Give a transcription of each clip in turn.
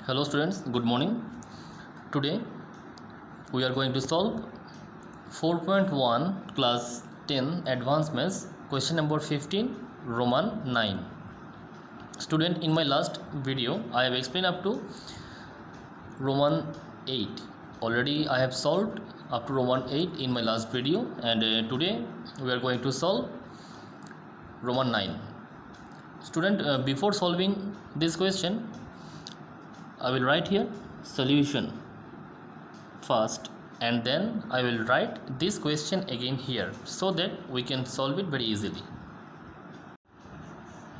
Hello students, good morning. Today we are going to solve 4.1 class 10 advanced maths question number 15 Roman 9. Student, in my last video I have explained up to Roman 8. Already I have solved up to Roman 8 in my last video, and today we are going to solve Roman 9. Student, before solving this question I will write here solution first, and then I will write this question again here so that we can solve it very easily.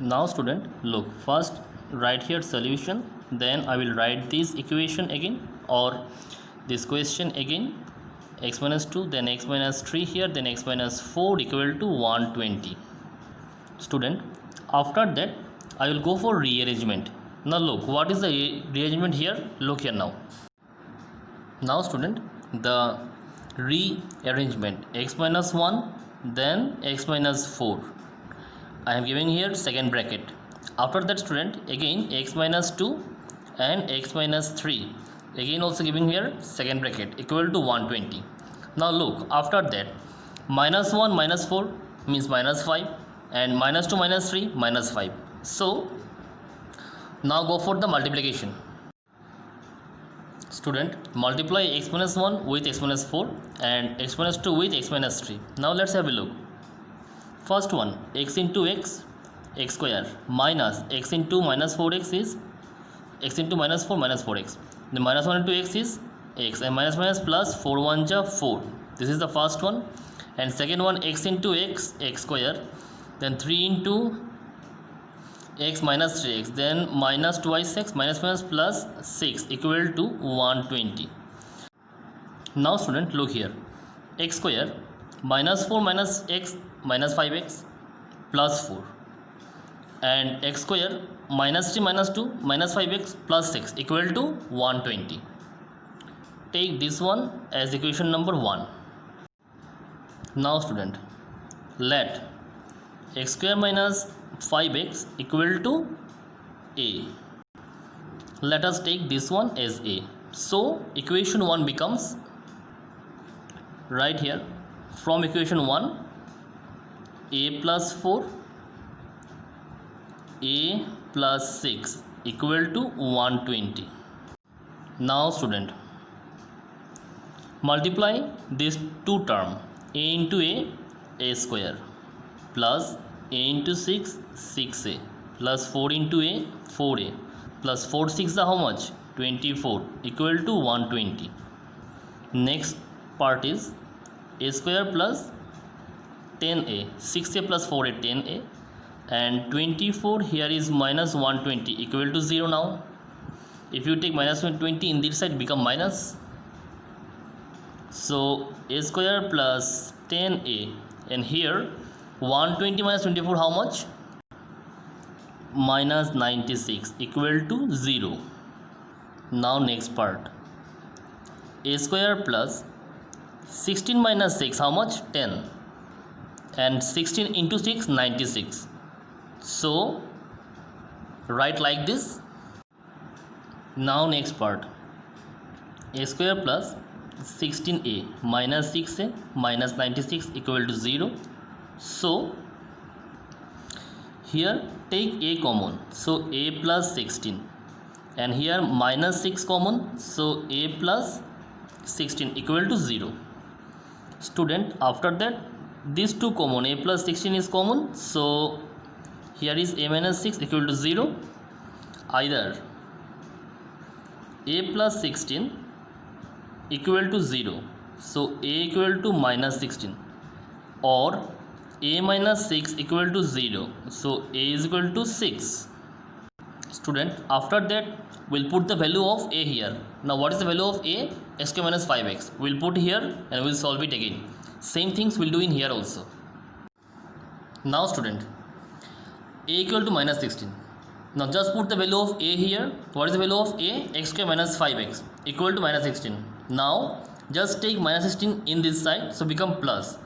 Now student, look, first write here solution, then I will write this equation again or this question again, x minus 2, then x minus 3 here, then x minus 4 equal to 120. Student, after that I will go for rearrangement. Now look, what is the rearrangement here? Look here now. Now student, the rearrangement, x minus 1, then x minus 4. I am giving here second bracket. After that student, again x minus 2 and x minus 3. Again also giving here second bracket equal to 120. Now look, after that minus 1 minus 4 means minus 5, and minus 2 minus 3 minus 5. So now go for the multiplication. Student, multiply x minus 1 with x minus 4 and x minus 2 with x minus 3. Now let's have a look. First one, x into x square, minus x into minus 4x is x into minus 4 minus 4x. The minus 1 into x is x, and minus minus plus 4 1 ja 4. This is the first one. And second one, x into x square, then 3 into x minus 3x, then minus twice x, minus minus plus 6 equal to 120. Now student, look here, x square minus 4 minus x minus 5x plus 4, and x square minus 3 minus 2 minus 5x plus 6 equal to 120. Take this one as equation number 1. Now student, let x square minus 5x equal to a. Let us take this one as a. So equation 1 becomes, right here from equation 1, a plus 4, a plus 6 equal to 120. Now student, multiply these two terms, a into a square, plus a into 6, 6a, plus 4 into a, 4a, plus 4 6 how much? 24 equal to 120. Next part is a square plus 10a, 6a plus 4a, 10a, and 24 here is minus 120 equal to 0. Now if you take minus 120 in this side, become minus. So a square plus 10a, and here 120 minus 24 how much? Minus 96 equal to 0. Now next part, a square plus 16 minus 6 how much? 10, and 16 into 6 96. So write like this. Now next part, a square plus 16a minus 6a minus 96 equal to 0. So here take a common, so a plus 16, and here minus 6 common, so a plus 16 equal to 0. Student, after that these two common, a plus 16 is common, so here is a minus 6 equal to 0. Either a plus 16 equal to 0, so a equal to minus 16, or a minus 6 equal to 0, so a is equal to 6. Student, after that we'll put the value of a here. Now what is the value of a? X square minus 5x. We'll put here and we'll solve it again. Same things we'll do in here also. Now student, a equal to minus 16. Now just put the value of a here. What is the value of a? X square minus 5x equal to minus 16. Now just take minus 16 in this side, so become plus.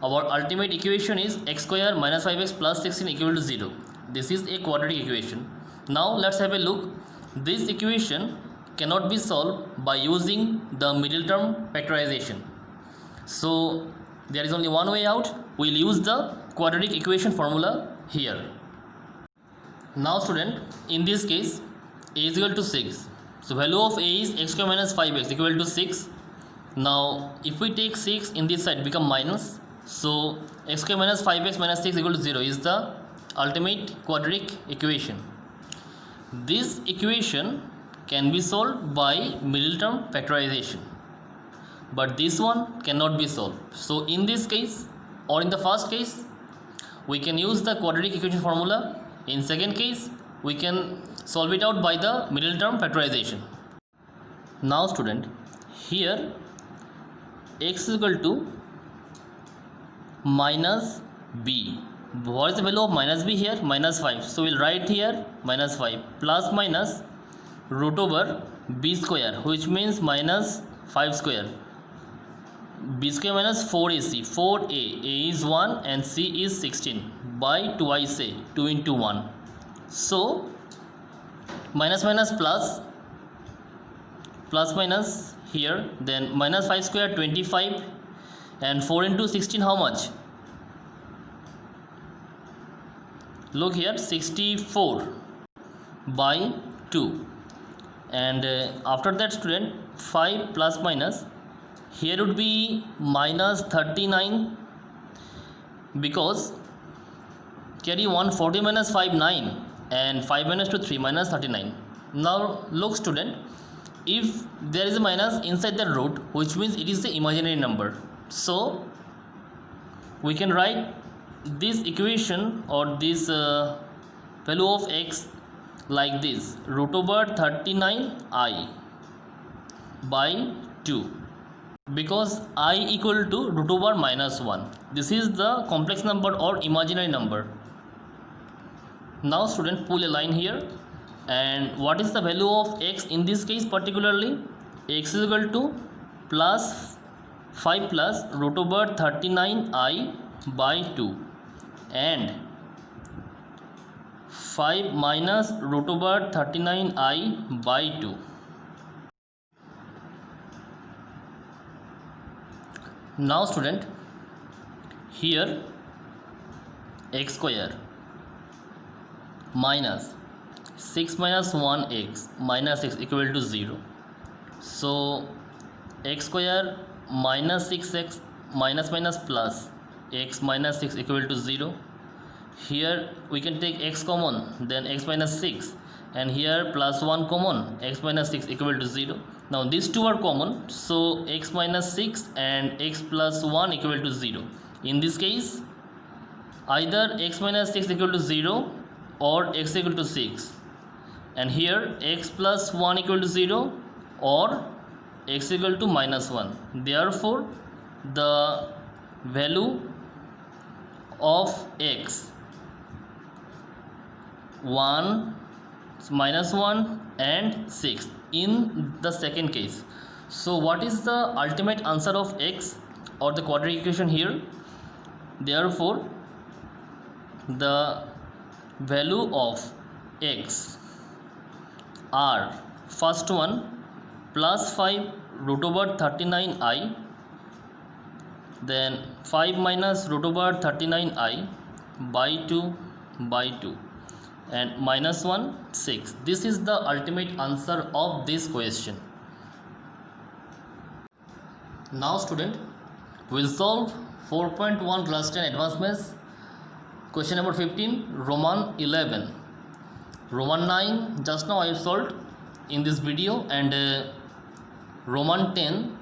Our ultimate equation is x square minus 5x plus 16 equal to 0. This is a quadratic equation. Now let's have a look this equation cannot be solved by using the middle term factorization. So there is only one way out. We'll use the quadratic equation formula here. Now student, in this case a is equal to 6. So value of a is x square minus 5x equal to 6. Now if we take 6 in this side become minus. So x square minus 5x minus 6 equal to 0 is the ultimate quadratic equation. This equation can be solved by middle term factorization, but this one cannot be solved. So in this case or in the first case we can use the quadratic equation formula. In second case we can solve it out by the middle term factorization. Now student, here x is equal to minus b. What is the value of minus b here? Minus 5. So we'll write here minus 5 plus minus root over b square, which means minus 5 square. B square minus 4ac, 4a, a is 1 and c is 16 by twice a, 2 into 1. So minus minus plus, plus minus here, then minus 5 square 25 and 4 into 16 how much? Look here, 64 by 2. And after that student, 5 plus minus, here would be minus 39, because carry 1, 40 minus 5 9 and 5 minus 2 3 minus 39. Now look student, if there is a minus inside the root, which means it is the imaginary number. So we can write this equation or this value of x like this, root over 39i by 2, because I equal to root over minus 1. This is the complex number or imaginary number. Now student, pull a line here, and what is the value of x in this case particularly? X is equal to plus 5 plus root over 39i by 2 and 5 minus root over 39i by 2. Now student, here x square minus 6 minus 1x minus 6 equal to 0. So x square minus 6x minus minus plus x minus 6 equal to 0. Here we can take x common, then x minus 6, and here plus 1 common, x minus 6 equal to 0. Now these two are common, so x minus 6 and x plus 1 equal to 0. In this case either x minus 6 equal to 0 or x equal to 6, and here x plus 1 equal to 0 or x equal to minus 1. Therefore the value of x 1, minus 1 and 6 in the second case. So what is the ultimate answer of x or the quadratic equation here? Therefore the value of x are first one plus 5 root over 39i, then 5 minus root over 39i by 2 by 2, and minus 1 6. This is the ultimate answer of this question. Now student, we'll solve 4.1 class 10 advanced maths question number 15, Roman 11. Roman 9 just now I have solved in this video, and Roman 10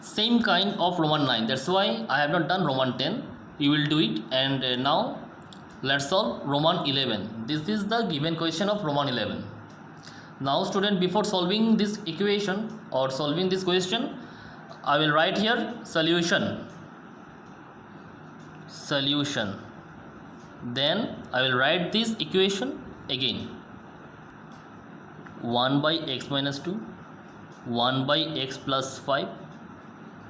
same kind of Roman 9. That's why I have not done Roman 10. You will do it, and now let's solve Roman 11. This is the given question of Roman 11. Now student, before solving this equation or solving this question, I will write here solution. Then I will write this equation again. 1 by x minus 2, 1 by x plus 5,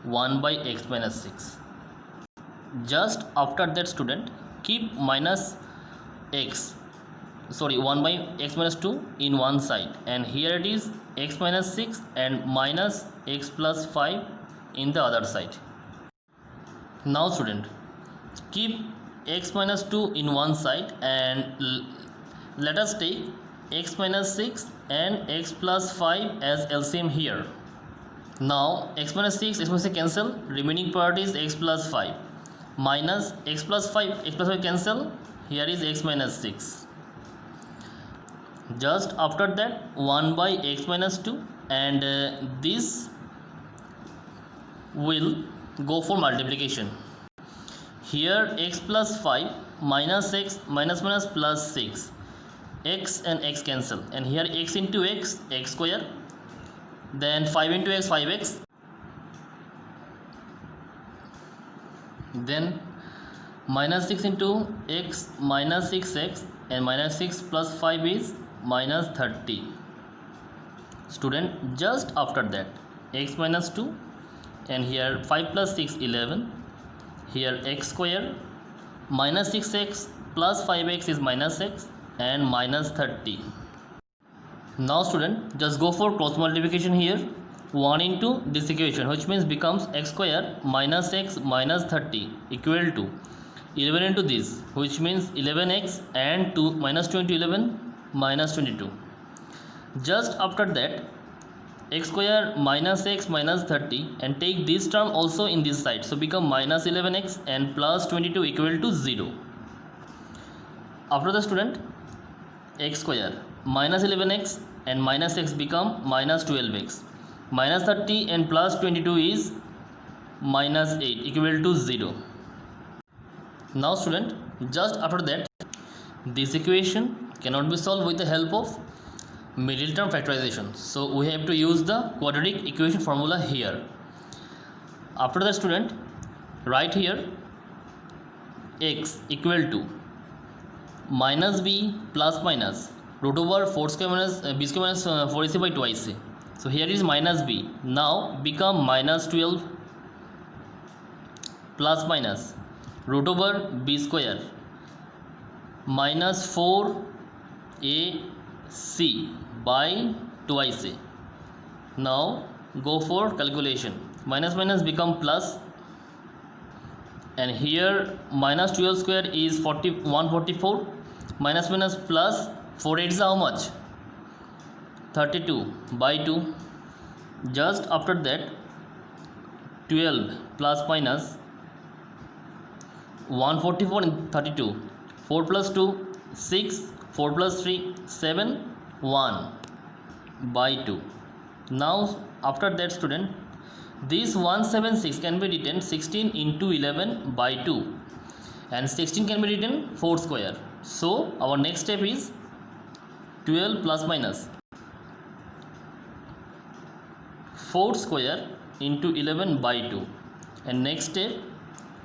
1 by x minus 6. Just after that student, keep minus x 1 by x minus 2 in one side, and here it is x minus 6 and minus x plus 5 in the other side. Now student, keep x minus 2 in one side and let us take x minus 6 and x plus 5 as LCM here. Now x minus 6, x minus 6 cancel, remaining part is x plus 5 minus x plus 5 cancel, here is x minus 6. Just after that 1 by x minus 2, and this will go for multiplication. Here x plus 5 minus x minus plus 6, x and x cancel, and here x into x, x square, then 5 into x, 5x, then minus 6 into x, minus 6x, and minus 6 plus 5 is minus 30. Student, just after that x minus 2, and here 5 plus 6, 11, here x square, minus 6x plus 5x is minus x, and minus 30. Now student, just go for cross multiplication here. 1 into this equation, which means becomes x square minus x minus 30 equal to 11 into this, which means 11x, and 2 minus 2 into 11 minus 22. Just after that x square minus x minus 30, and take this term also in this side, so become minus 11x and plus 22 equal to 0. After the student, x square minus 11x and minus x become minus 12x, minus 30 and plus 22 is minus 8 equal to 0. Now student, just after that this equation cannot be solved with the help of middle term factorization, so we have to use the quadratic equation formula here. After that student, write here x equal to minus b plus minus root over 4 square minus b square minus 4ac by 2ac. So here is minus b, now become minus 12 plus minus root over b square minus 4ac by 2ac. Now go for calculation. Minus minus become plus, and here minus 12 square is 144, minus minus plus 4 8 is how much? 32 by 2. Just after that 12 plus minus 144 and 32, 4 plus 2 6, 4 plus 3 7, 1 by 2. Now after that student, this 176 can be written 16 into 11 by 2, and 16 can be written 4 square. So our next step is 12 plus minus 4 square into 11 by 2, and next step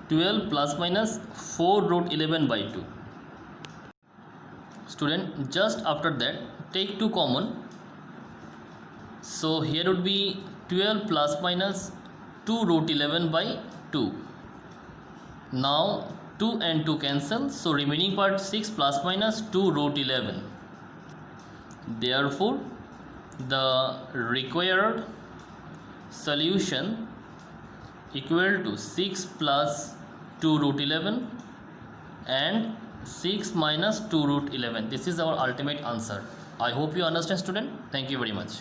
12 plus minus 4 root 11 by 2. Student, just after that take 2 common, so here would be 12 plus minus 2 root 11 by 2. Now 2 and 2 cancel, so remaining part 6 plus minus 2 root 11. Therefore the required solution equal to 6 plus 2 root 11 and 6 minus 2 root 11. This is our ultimate answer. I hope you understand student. Thank you very much.